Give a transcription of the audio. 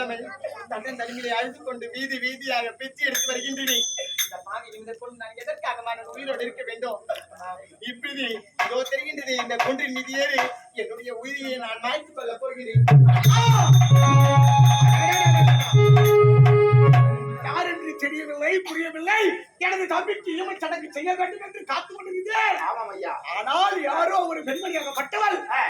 கிழமை தன்னன் தலைமையை அழுது கொண்டு வீதி வீதியாக பிச்சு எடுத்து வருகின்றேன். இந்த பாவி நிமிடம் கொண்டு நான் எதற்காக நான் உயிரோடு இருக்க வேண்டும்? இப்படி இதோ தெரிகின்றது, இந்த குன்றின் மீது ஏறி என்னுடைய உயிரியை நான் மாய்த்துக் கொள்ளப் போகிறேன். யார் என்று தெரியவில்லை, புரியவில்லை. எனது தம்பிக்கு ஈம சடங்கு செய்ய வேண்டும் என்று காத்துக் கொண்டிருந்தேன். ஆமாம் ஐயா. ஆனால் யாரோ ஒரு பெண்மணியாகப்பட்டவள்